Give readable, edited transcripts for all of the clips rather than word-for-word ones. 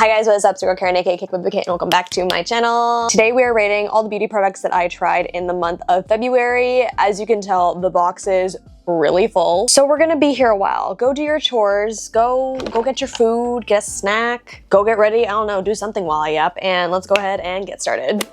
Hi guys, what is up? It's Karen, aka cakedbybabyk, and welcome back to my channel. Today we are rating all the beauty products that I tried in the month of February. As you can tell, the box is really full. So we're gonna be here a while. Go do your chores, go get your food, get a snack, go get ready, I don't know, do something while I yap, and let's go ahead and get started.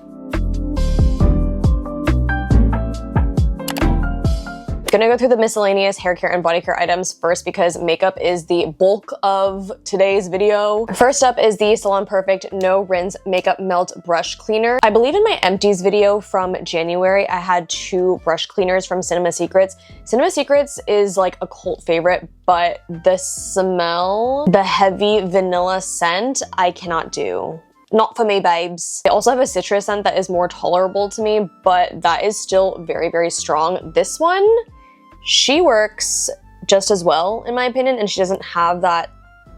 Gonna go through the miscellaneous hair care and body care items first because makeup is the bulk of today's video. First up is the Salon Perfect No Rinse Makeup Melt Brush Cleaner. I believe in my empties video from January, I had 2 brush cleaners from Cinema Secrets. Cinema Secrets is like a cult favorite, but the smell, the heavy vanilla scent, I cannot do. Not for me, babes. They also have a citrus scent that is more tolerable to me, but that is still very, very strong. This one, she works just as well, in my opinion, and she doesn't have that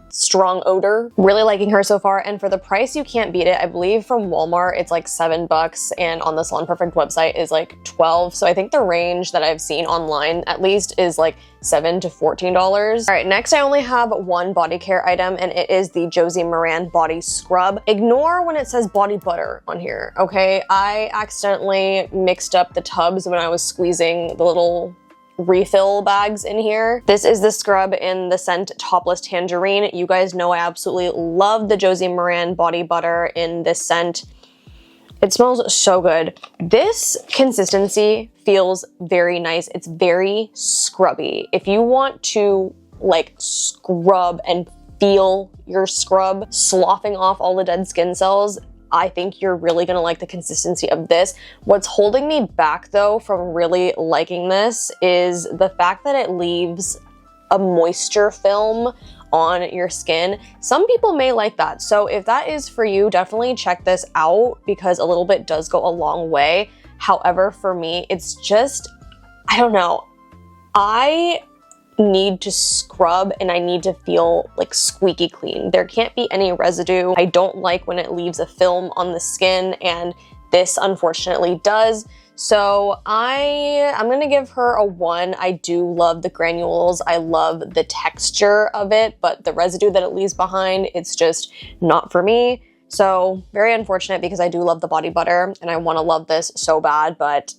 strong odor. Really liking her so far, and for the price, you can't beat it. I believe from Walmart, it's like $7, and on the Salon Perfect website is like $12. So I think the range that I've seen online, at least, is like $7 to $14. All right, next I only have one body care item, and it is the Josie Maran Body Scrub. Ignore when it says body butter on here, okay? I accidentally mixed up the tubs when I was squeezing the little refill bags in here. This is the scrub in the scent Topless Tangerine. You guys know I absolutely love the Josie Maran body butter in this scent. It smells so good. This consistency feels very nice. It's very scrubby. If you want to like scrub and feel your scrub sloughing off all the dead skin cells, I think you're really gonna like the consistency of this. What's holding me back though from really liking this is the fact that it leaves a moisture film on your skin. Some people may like that. So if that is for you, definitely check this out because a little bit does go a long way. However, for me, it's just, I don't know. I need to scrub and I need to feel like squeaky clean. There can't be any residue. I don't like when it leaves a film on the skin, and this unfortunately does. So I'm gonna give her a 1. I do love the granules. I love the texture of it, but the residue that it leaves behind, it's just not for me. So very unfortunate because I do love the body butter and I wanna love this so bad, but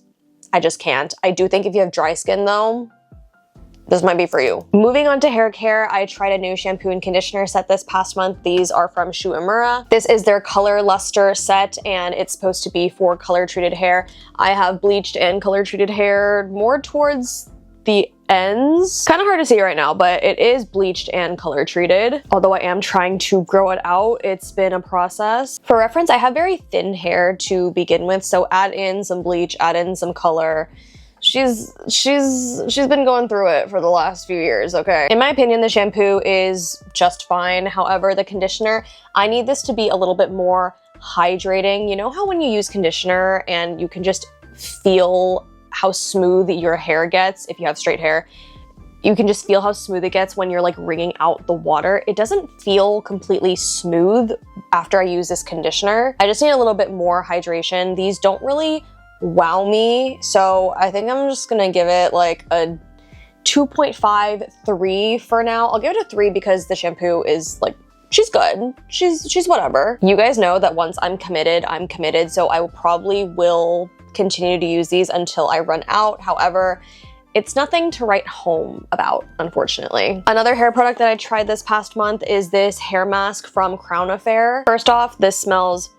I just can't. I do think if you have dry skin though, this might be for you. Moving on to hair care, I tried a new shampoo and conditioner set this past month. These are from Shu Uemura. This is their Color Luster set, and it's supposed to be for color treated hair. I have bleached and color treated hair more towards the ends. Kind of hard to see right now, but it is bleached and color treated. Although I am trying to grow it out, it's been a process. For reference, I have very thin hair to begin with, so add in some bleach, add in some color. She's been going through it for the last few years, okay? In my opinion, the shampoo is just fine. However, the conditioner, I need this to be a little bit more hydrating. You know how when you use conditioner and you can just feel how smooth your hair gets if you have straight hair? You can just feel how smooth it gets when you're like wringing out the water. It doesn't feel completely smooth after I use this conditioner. I just need a little bit more hydration. These don't really wow me, so I think I'm just gonna give it like a 2.5, 3 for now. I'll give it a 3 because the shampoo is like, she's good. She's whatever. You guys know that once I'm committed, so I probably will continue to use these until I run out. However, it's nothing to write home about, unfortunately. Another hair product that I tried this past month is this hair mask from Crown Affair. First off, this smells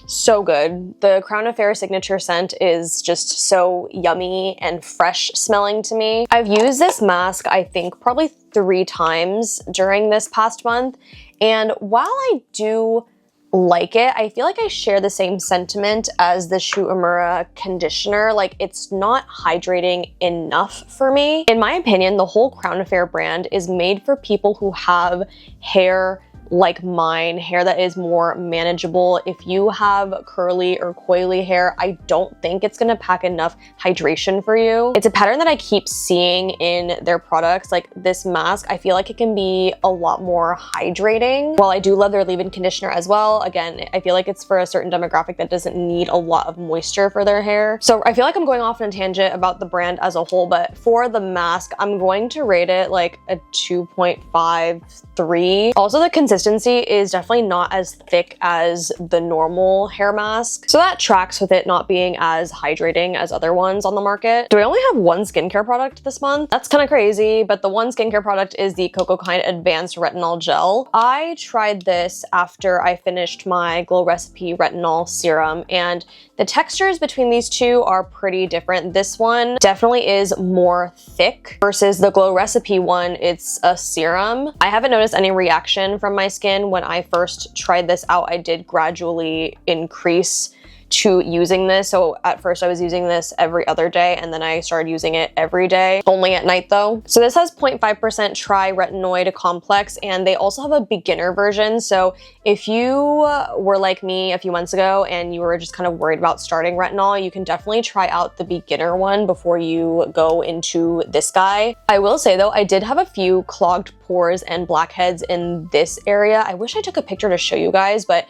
so good. The Crown Affair signature scent is just so yummy and fresh smelling to me. I've used this mask, I think, probably 3 times during this past month. And while I do like it, I feel like I share the same sentiment as the Shu Uemura conditioner. Like, it's not hydrating enough for me. In my opinion, the whole Crown Affair brand is made for people who have hair like mine, hair that is more manageable. If you have curly or coily hair, I don't think it's gonna pack enough hydration for you. It's a pattern that I keep seeing in their products. Like this mask, I feel like it can be a lot more hydrating. While I do love their leave-in conditioner as well, again, I feel like it's for a certain demographic that doesn't need a lot of moisture for their hair. So I feel like I'm going off on a tangent about the brand as a whole, but for the mask, I'm going to rate it like a 2.5, 3. Also, the consistency consistency is definitely not as thick as the normal hair mask. So that tracks with it not being as hydrating as other ones on the market. Do I only have one skincare product this month? That's kind of crazy, but the one skincare product is the Cocokind Advanced Retinol Gel. I tried this after I finished my Glow Recipe Retinol Serum, and the textures between these two are pretty different. This one definitely is more thick versus the Glow Recipe one, it's a serum. I haven't noticed any reaction from my skin. When I first tried this out, I did gradually increase to using this. So at first I was using this every other day, and then I started using it every day, only at night though. So this has 0.5% tri-retinoid complex, and they also have a beginner version. So if you were like me a few months ago and you were just kind of worried about starting retinol, you can definitely try out the beginner one before you go into this guy. I will say though, I did have a few clogged pores and blackheads in this area. I wish I took a picture to show you guys, but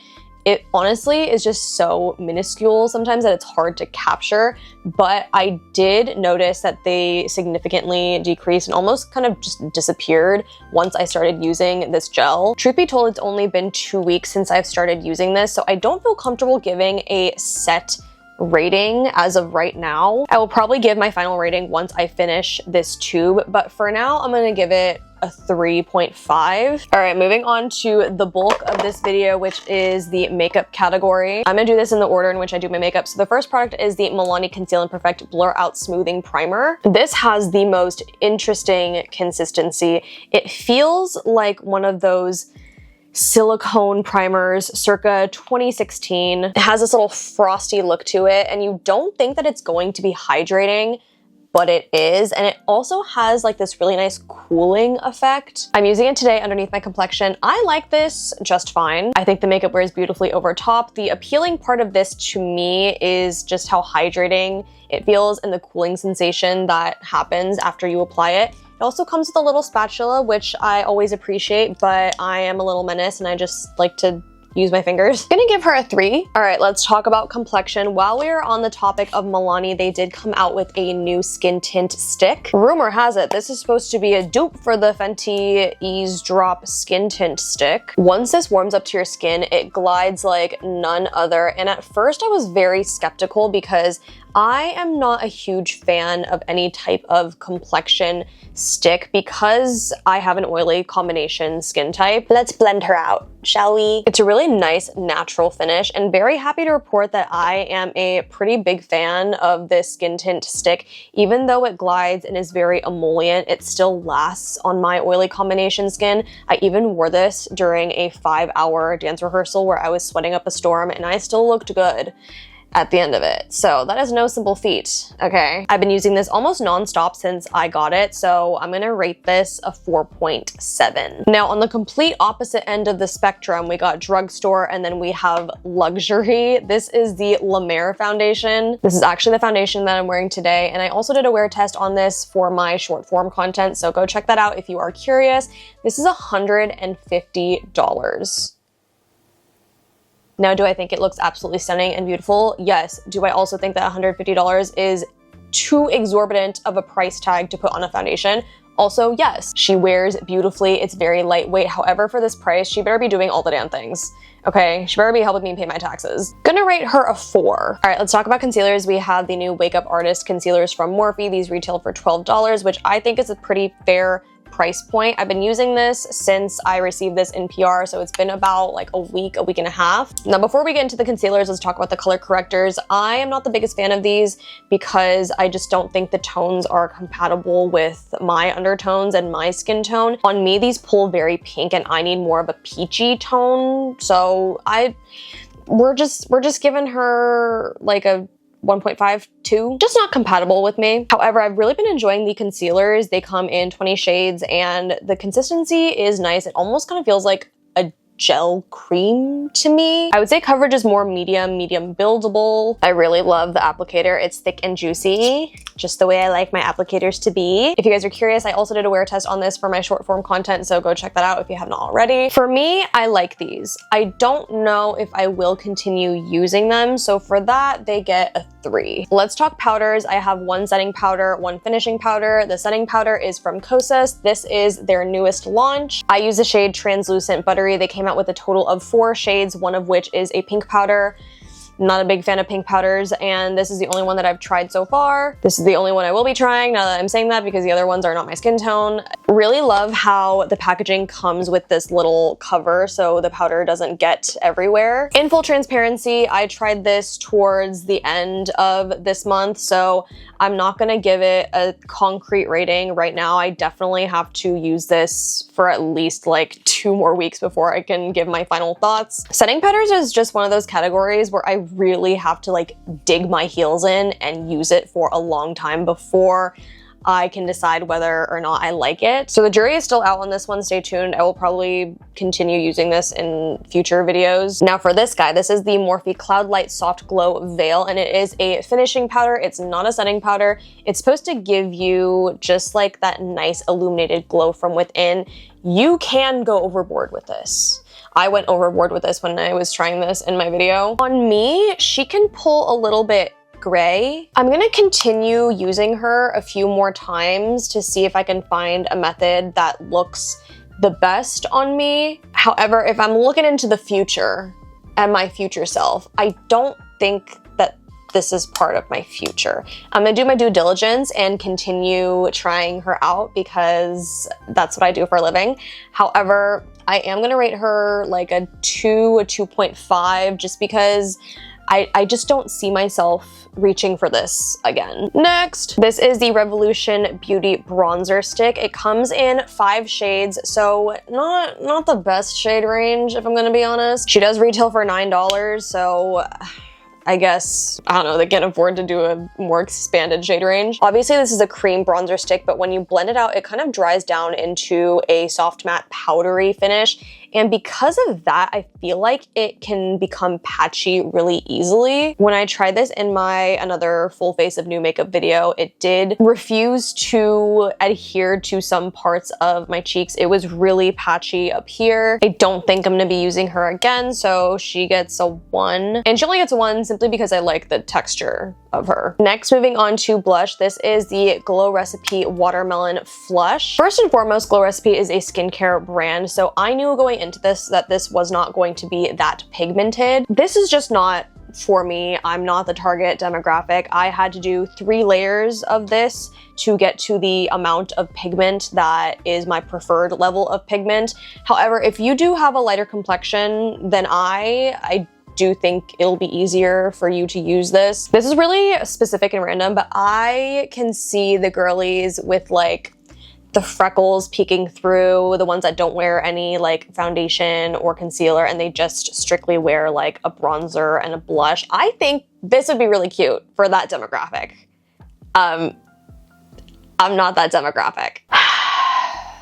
it honestly is just so minuscule sometimes that it's hard to capture, but I did notice that they significantly decreased and almost kind of just disappeared once I started using this gel. Truth be told, it's only been 2 weeks since I've started using this, so I don't feel comfortable giving a set rating as of right now. I will probably give my final rating once I finish this tube, but for now, I'm gonna give it a 3.5. All right, moving on to the bulk of this video, which is the makeup category. I'm gonna do this in the order in which I do my makeup. So the first product is the Milani Conceal and Perfect Blur Out Smoothing Primer. This has the most interesting consistency. It feels like one of those silicone primers circa 2016. It has this little frosty look to it, and you don't think that it's going to be hydrating, but it is. And it also has like this really nice cooling effect. I'm using it today underneath my complexion. I like this just fine. I think the makeup wears beautifully over top. The appealing part of this to me is just how hydrating it feels and the cooling sensation that happens after you apply it. It also comes with a little spatula, which I always appreciate, but I am a little menace and I just like to use my fingers. Gonna give her a 3. All right, let's talk about complexion. While we are on the topic of Milani, they did come out with a new skin tint stick. Rumor has it, this is supposed to be a dupe for the Fenty Ease Drop skin tint stick. Once this warms up to your skin, it glides like none other. And at first I was very skeptical because I am not a huge fan of any type of complexion stick because I have an oily combination skin type. Let's blend her out, shall we? It's a really nice natural finish, and very happy to report that I am a pretty big fan of this skin tint stick. Even though it glides and is very emollient, it still lasts on my oily combination skin. I even wore this during a 5-hour dance rehearsal where I was sweating up a storm and I still looked good at the end of it. So that is no simple feat, okay? I've been using this almost non-stop since I got it, so I'm gonna rate this a 4.7. Now, on the complete opposite end of the spectrum, we got drugstore and then we have luxury. This is the lmao foundation. This is actually the foundation that I'm wearing today, and I also did a wear test on this for my short form content, so go check that out if you are curious. This is $150. Now, do I think it looks absolutely stunning and beautiful? Yes. Do I also think that $150 is too exorbitant of a price tag to put on a foundation? Also, yes. She wears beautifully. It's very lightweight. However, for this price, she better be doing all the damn things. Okay, she better be helping me pay my taxes. Gonna rate her a 4. All right, let's talk about concealers. We have the new Wake Up Artist concealers from Morphe. These retail for $12, which I think is a pretty fair price point. I've been using this since I received this in PR, so it's been about like a week and a half. Now, before we get into the concealers, let's talk about the color correctors. I am not the biggest fan of these because I just don't think the tones are compatible with my undertones and my skin tone. On me, these pull very pink and I need more of a peachy tone, so we're just giving her like a 1.5, 2, just not compatible with me. However, I've really been enjoying the concealers. They come in 20 shades and the consistency is nice. It almost kind of feels like a gel cream to me. I would say coverage is more medium buildable. I really love the applicator. It's thick and juicy, just the way I like my applicators to be. If you guys are curious, I also did a wear test on this for my short form content, so go check that out if you haven't already. For me, I like these. I don't know if I will continue using them, so for that, they get a 3. Let's talk powders. I have one setting powder, one finishing powder. The setting powder is from Kosas. This is their newest launch. I use the shade Translucent Buttery. They came out with a total of 4 shades, one of which is a pink powder. Not a big fan of pink powders, and this is the only one that I've tried so far. This is the only one I will be trying now that I'm saying that, because the other ones are not my skin tone. Really love how the packaging comes with this little cover so the powder doesn't get everywhere. In full transparency, I tried this towards the end of this month, so I'm not gonna give it a concrete rating right now. I definitely have to use this for at least like 2 more weeks before I can give my final thoughts. Setting powders is just one of those categories where I really have to like dig my heels in and use it for a long time before I can decide whether or not I like it. So the jury is still out on this one. Stay tuned. I will probably continue using this in future videos. Now for this guy, this is the Morphe Cloud Light Soft Glow Veil, and it is a finishing powder. It's not a setting powder. It's supposed to give you just like that nice illuminated glow from within. You can go overboard with this. I went overboard with this when I was trying this in my video. On me, she can pull a little bit gray. I'm gonna continue using her a few more times to see if I can find a method that looks the best on me. However, if I'm looking into the future and my future self, I don't think that this is part of my future. I'm gonna do my due diligence and continue trying her out because that's what I do for a living. However, I am gonna rate her like a 2, a 2.5, just because I just don't see myself reaching for this again. Next, this is the Revolution Beauty Bronzer Stick. It comes in 5 shades, so not the best shade range, if I'm gonna be honest. She does retail for $9, so I guess, I don't know, they can afford to do a more expanded shade range. Obviously, this is a cream bronzer stick, but when you blend it out, it kind of dries down into a soft matte powdery finish. And because of that, I feel like it can become patchy really easily. When I tried this in my another full face of new makeup video, it did refuse to adhere to some parts of my cheeks. It was really patchy up here. I don't think I'm gonna be using her again, so she gets a 1. And she only gets a 1 simply because I like the texture of her. Next, moving on to blush. This is the Glow Recipe Watermelon Flush. First and foremost, Glow Recipe is a skincare brand, so I knew going into this that this was not going to be that pigmented. This is just not for me. I'm not the target demographic. I had to do 3 layers of this to get to the amount of pigment that is my preferred level of pigment. However, if you do have a lighter complexion than I do think it'll be easier for you to use this. This is really specific and random, but I can see the girlies with like the freckles peeking through, the ones that don't wear any like foundation or concealer and they just strictly wear like a bronzer and a blush. I think this would be really cute for that demographic. I'm not that demographic.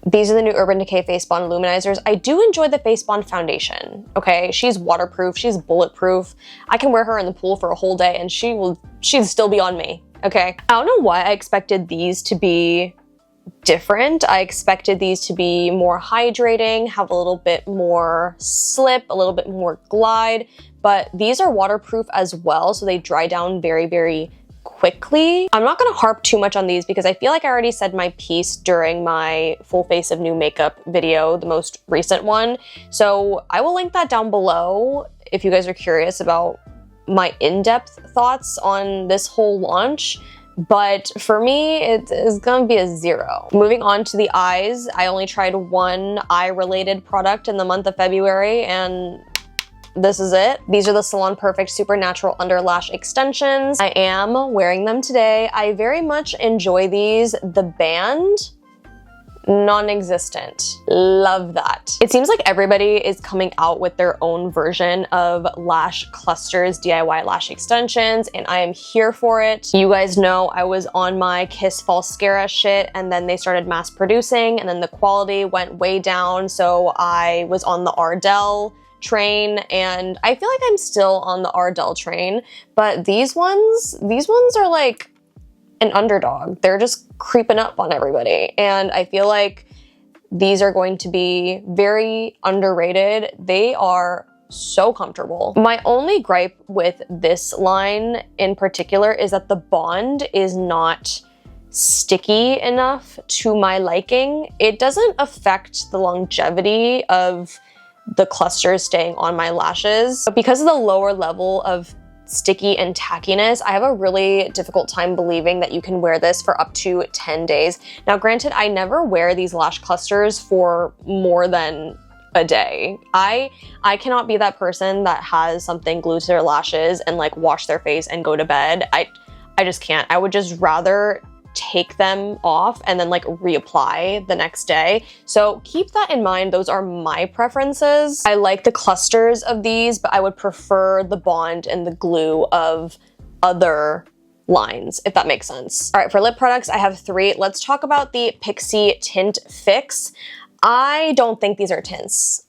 These are the new Urban Decay Face Bond Luminizers. I do enjoy the Face Bond foundation, okay? She's waterproof, she's bulletproof. I can wear her in the pool for a whole day and she'd still be on me, okay? I don't know why I expected these to be different. I expected these to be more hydrating, have a little bit more slip, a little bit more glide, but these are waterproof as well, so they dry down very, very quickly. I'm not gonna harp too much on these because I feel like I already said my piece during my full face of new makeup video, the most recent one. So I will link that down below if you guys are curious about my in-depth thoughts on this whole launch. But for me, it is gonna be a 0. Moving on to the eyes, I only tried one eye-related product in the month of February, and this is it. These are the Salon Perfect Supernatural Under Lash Extensions. I am wearing them today. I very much enjoy these. The band, non-existent. Love that. It seems like everybody is coming out with their own version of lash clusters, DIY lash extensions, and I am here for it. You guys know I was on my Kiss Falscara shit, and then they started mass producing, and then the quality went way down, so I was on the Ardell train, and I feel like I'm still on the Ardell train, but these ones are like an underdog. They're just creeping up on everybody, and I feel like these are going to be very underrated. They are so comfortable. My only gripe with this line in particular is that the bond is not sticky enough to my liking. It doesn't affect the longevity of the clusters staying on my lashes, but because of the lower level of sticky and tackiness, I have a really difficult time believing that you can wear this for up to 10 days. Now, granted, I never wear these lash clusters for more than a day. I cannot be that person that has something glued to their lashes and like wash their face and go to bed. I just can't. I would just rather take them off and then like reapply the next day. So keep that in mind. Those are my preferences. I like the clusters of these, but I would prefer the bond and the glue of other lines, if that makes sense. All right, for lip products, I have 3. Let's talk about the Pixi Tint Fix. I don't think these are tints.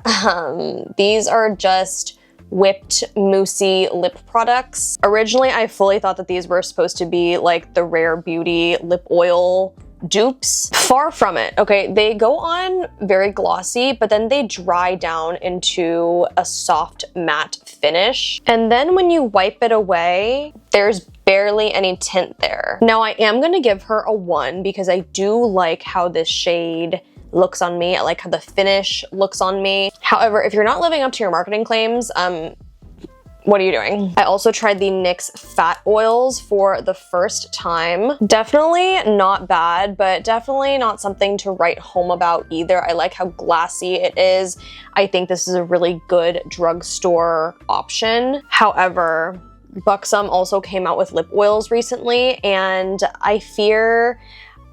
These are just whipped moussey lip products. Originally, I fully thought that these were supposed to be like the Rare Beauty lip oil dupes. Far from it, okay? They go on very glossy, but then they dry down into a soft matte finish. And then when you wipe it away, there's barely any tint there. Now, I am gonna give her a 1 because I do like how this shade looks on me. I like how the finish looks on me. However, if you're not living up to your marketing claims, what are you doing? I also tried the NYX fat oils for the first time. Definitely not bad, but definitely not something to write home about either. I like how glassy it is. I think this is a really good drugstore option. However, Buxom also came out with lip oils recently, and I fear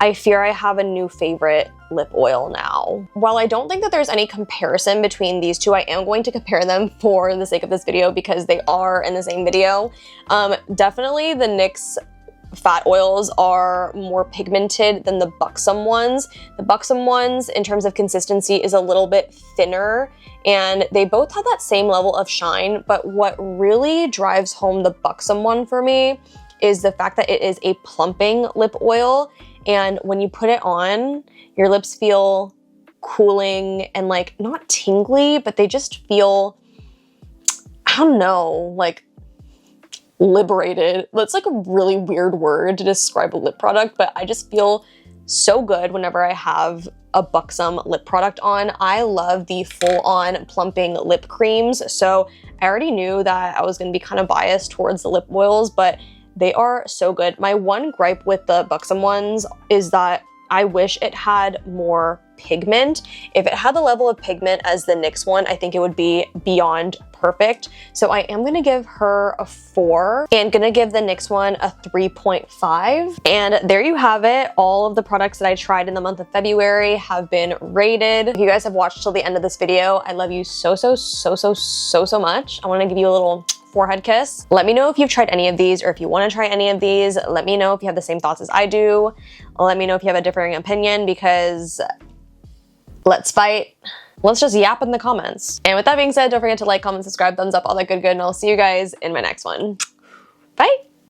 I have a new favorite lip oil now. While I don't think that there's any comparison between these two, I am going to compare them for the sake of this video because they are in the same video. Definitely the NYX fat oils are more pigmented than the Buxom ones. The Buxom ones, in terms of consistency, is a little bit thinner, and they both have that same level of shine, but what really drives home the Buxom one for me is the fact that it is a plumping lip oil. And when you put it on, your lips feel cooling and like not tingly, but they just feel, I don't know, like liberated. That's like a really weird word to describe a lip product, but I just feel so good whenever I have a Buxom lip product on. I love the full-on plumping lip creams, so I already knew that I was gonna be kind of biased towards the lip oils, but they are so good. My one gripe with the Buxom ones is that I wish it had more pigment. If it had the level of pigment as the NYX one, I think it would be beyond perfect. So I am gonna give her a 4 and gonna give the NYX one a 3.5. And there you have it. All of the products that I tried in the month of February have been rated. If you guys have watched till the end of this video, I love you so much. I wanna give you a little forehead kiss. Let me know if you've tried any of these or if you want to try any of these. Let me know if you have the same thoughts as I do. Let me know if you have a differing opinion, because let's fight. Let's just yap in the comments. And with that being said, don't forget to like, comment, subscribe, thumbs up, all that good, and I'll see you guys in my next one. Bye.